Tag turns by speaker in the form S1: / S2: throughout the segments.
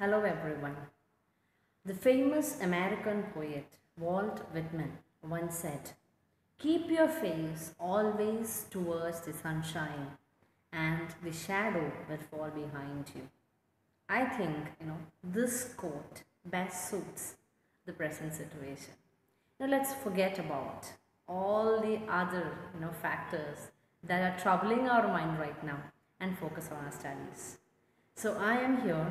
S1: Hello everyone. The famous American poet Walt Whitman once said, "Keep your face always towards the sunshine, and the shadow will fall behind you." I think, this quote best suits the present situation. Now let's forget about all the other, factors that are troubling our mind right now and focus on our studies. So I am here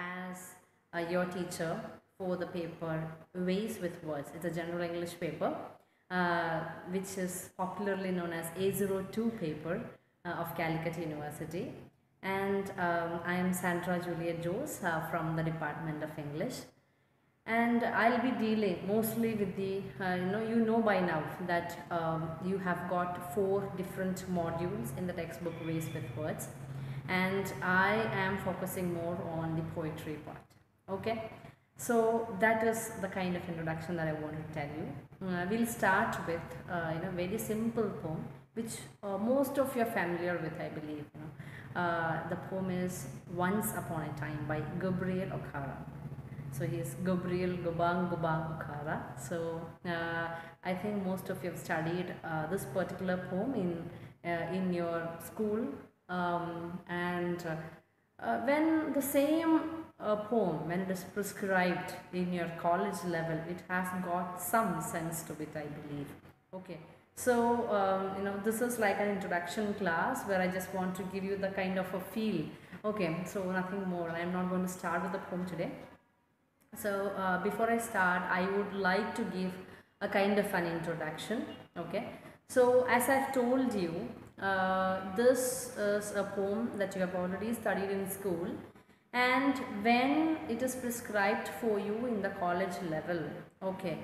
S1: as your teacher for the paper Ways with Words. It's a general English paper which is popularly known as A02 paper of Calicut University. And I am Sandra Juliet Jose from the Department of English. And I'll be dealing mostly with the, you know by now that you have got 4 different modules in the textbook Ways with Words, and I am focusing more on the poetry part. Okay, so that is the kind of introduction that I want to tell you. We'll start with very simple poem which most of you are familiar with, I believe. The poem is Once Upon a Time by Gabriel Okara. So he is Gabriel Gubang Okara. So I think most of you have studied this particular poem in your school, and when the same poem, when it is prescribed in your college level, it has got some sense to it, I believe. Okay. So this is like an introduction class where I just want to give you the kind of a feel. Okay, so nothing more. I am not going to start with the poem today. So before I start, I would like to give a kind of an introduction. Okay, so as I've told you, this is a poem that you have already studied in school, and when it is prescribed for you in the college level, okay,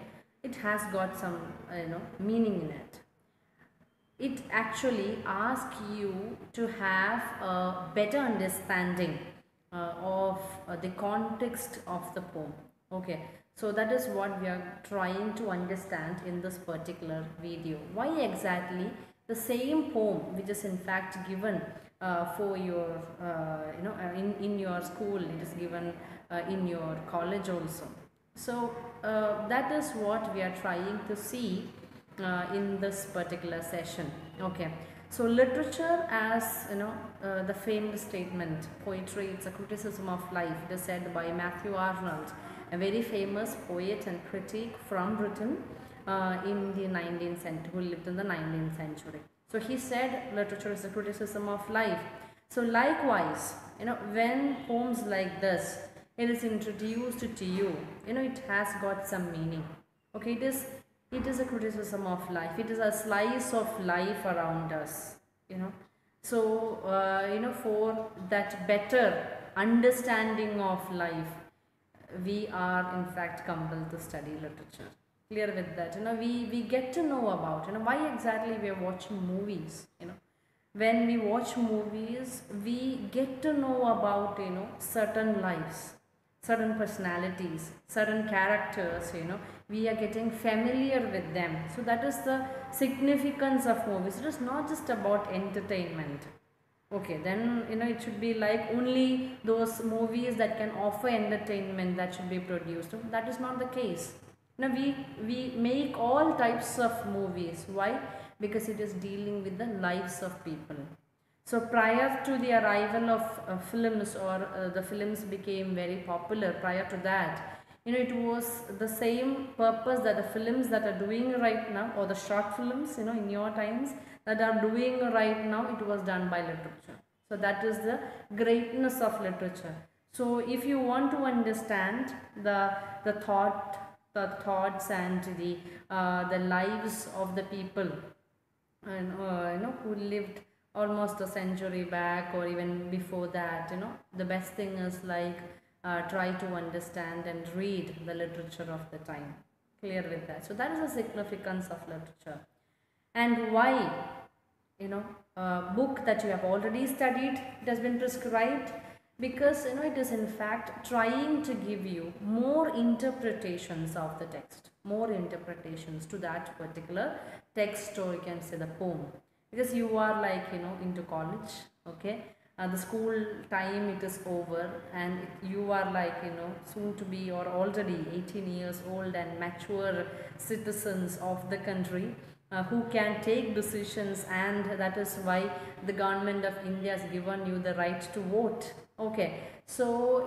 S1: it has got some meaning in it. It actually asks you to have a better understanding of the context of the poem. Okay, so that is what we are trying to understand in this particular video. Why exactly the same poem which is in fact given for your in your school, it is given in your college also. So that is what we are trying to see in this particular session. Okay, so literature, as the famous statement, poetry, it's a criticism of life. It is said by Matthew Arnold, a very famous poet and critic from Britain in the 19th century, who lived in the 19th century. So he said literature is a criticism of life. So likewise, when poems like this, it is introduced to you, it has got some meaning. Okay, it is a criticism of life. It is a slice of life around us, So, for that better understanding of life, we are in fact compelled to study literature. Clear with that? We get to know about, why exactly we are watching movies, When we watch movies, we get to know about, certain lives, certain personalities, certain characters, we are getting familiar with them. So that is the significance of movies. It is not just about entertainment. Okay, then it should be like only those movies that can offer entertainment that should be produced. That is not the case. We make all types of movies. Why? Because it is dealing with the lives of people. So prior to the arrival of films, or the films became very popular, prior to that, it was the same purpose that the films that are doing right now, or the short films, in your times, that are doing right now, it was done by literature. So that is the greatness of literature. So if you want to understand the thoughts and the lives of the people, and who lived almost a century back, or even before that, the best thing is like try to understand and read the literature of the time. Clear with that? So that is the significance of literature. And why, book that you have already studied, it has been prescribed, because it is in fact trying to give you more interpretations of the text, more interpretations to that particular text, or you can say the poem, because you are like into college. Okay, the school time it is over, and you are like, soon to be or already 18 years old and mature citizens of the country, who can take decisions, and that is why the government of India has given you the right to vote. Okay, so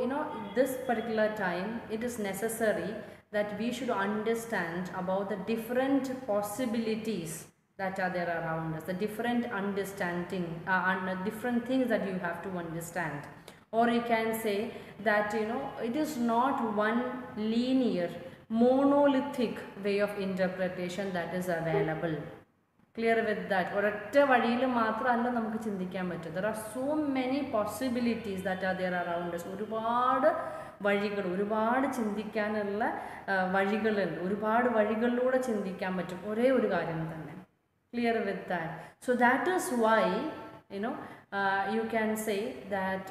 S1: this particular time it is necessary that we should understand about the different possibilities that are there around us, the different understanding and different things that you have to understand. Or you can say that it is not one linear monolithic way of interpretation that is available. Clear with that? ഒരൊറ്റ വഴിയിൽ മാത്രമല്ല നമുക്ക് ചിന്തിക്കാൻ പറ്റും. There are so many possibilities that are there around us. ഒരുപാട് വഴികൾ, ഒരുപാട് ചിന്തിക്കാനുള്ള വഴികളുണ്ട്. ഒരുപാട് വഴികളിലൂടെ ചിന്തിക്കാൻ പറ്റും ഒരേ ഒരു കാര്യം തന്നെ. Clear with that? So that is why you can say that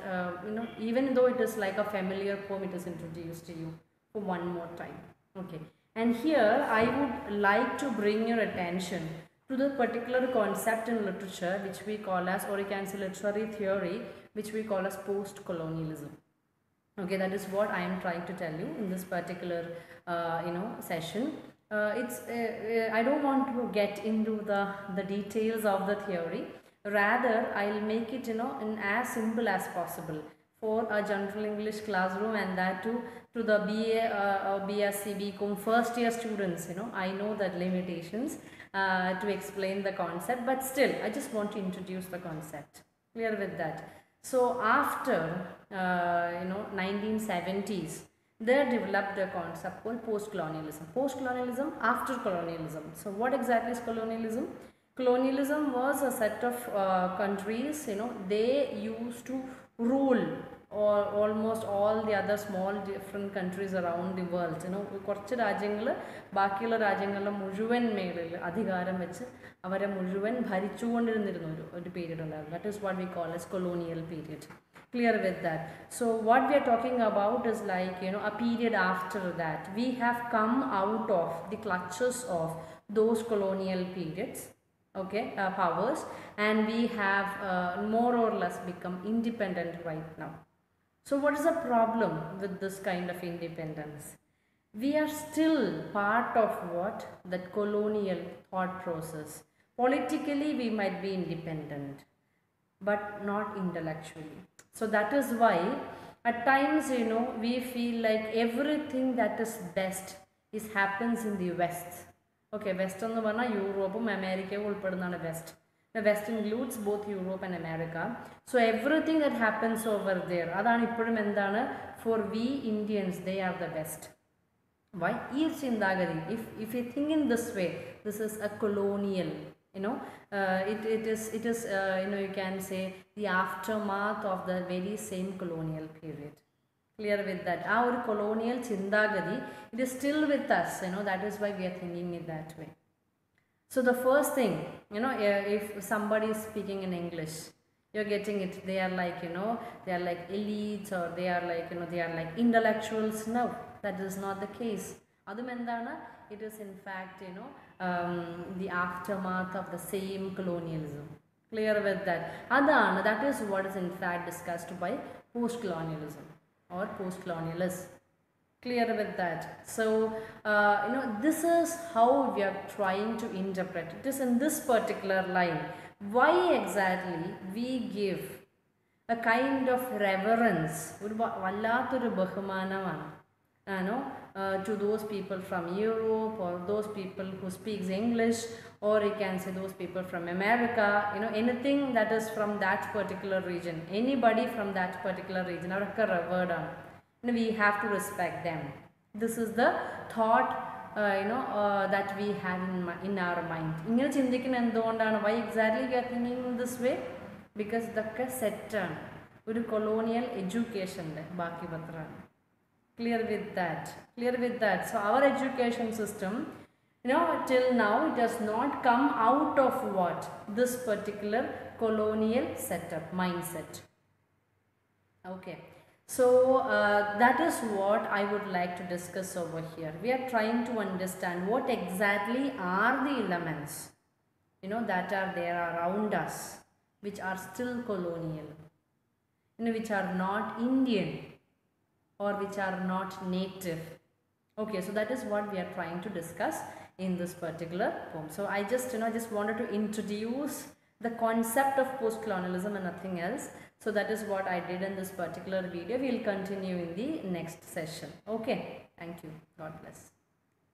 S1: even though it is like a familiar poem, it is introduced to you for one more time. Okay, and here I would like to bring your attention to the particular concept in literature which we call as, or you can say literary theory, which we call as post-colonialism. Okay, that is what I am trying to tell you in this particular session. I don't want to get into the details of the theory. Rather, I'll make it in as simple as possible for a general English classroom, and that to the BA or BSc BCom first year students. I know that limitations to explain the concept, but still I just want to introduce the concept. Clear with that? So after 1970s, they developed a concept called post-colonialism. Post-colonialism after colonialism. So what exactly is colonialism? Colonialism was a set of countries, they used to rule or almost all the other small different countries around the world. കുറച്ച് രാജ്യങ്ങൾ ബാക്കിയുള്ള രാജ്യങ്ങളുടെ മുഴുവൻ മേളിൽ അധികാരം വെച്ച് അവരെ മുഴുവൻ ഭരിച്ചുകൊണ്ടിരുന്നിരുന്ന ഒരു പീരീഡ് ഉണ്ടായിരുന്നു. That is what we call as colonial period. Clear with that? So what we are talking about is like a period after that. We have come out of the clutches of those colonial periods, okay, powers, and we have more or less become independent right now. So what is the problem with this kind of independence? We are still part of what? That colonial thought process. Politically we might be independent, but not intellectually. So that is why at times we feel like everything that is best happens in the West. Okay, West എന്ന് പറഞ്ഞാൽ യൂറോപ്പും അമേരിക്കയും ഉൾപ്പെടുന്നതാണ് west. The West includes both Europe and America. So everything that happens over there, അതാണ് ഇപ്പോഴും എന്താണ്, for we Indians, they are the best. Why? ഈ ചിന്താഗതി, if you think in this way, this is a colonial, it is you can say the aftermath of the very same colonial period. Clear with that? Our colonial chindagadi, it is still with us, that is why we are thinking it that way. So the first thing, if somebody is speaking in English, you're getting it, they are like, they are like elites, or they are like, they are like intellectuals. No, that is not the case. Adumendana, it is in fact, the aftermath of the same colonialism. Clear with that? Adana, that is what is in fact discussed by post-colonialism or post-colonialists. Clear with that? So this is how we are trying to interpret it. Is in this particular line, why exactly we give a kind of reverence, vallathuru bahumanamanu, to those people from Europe, or those people who speaks English, or you can say those people from America, anything that is from that particular region, anybody from that particular region, avarkku revered aanu. We have to respect them. This is the thought that we have in our mind. ഇങ്ങനെ ചിന്തിക്കുന്ന എന്തുകൊണ്ടാണ്? Why exactly we are thinking in this way? Because ഇതൊക്കെ സെറ്റാണ്, ഒരു colonial എഡ്യൂക്കേഷൻ്റെ ബാക്കി പത്രമാണ്. Clear with that? Clear with that? So our education system, till now it has not come out of what? This particular colonial setup, mindset. Okay. So that is what I would like to discuss over here. We are trying to understand what exactly are the elements, that are there around us, which are still colonial. which are not Indian or which are not native. Okay, so that is what we are trying to discuss in this particular poem. So I just just wanted to introduce the concept of post-colonialism and nothing else. So that is what I did in this particular video. We will continue in the next session. Okay, thank you. God bless.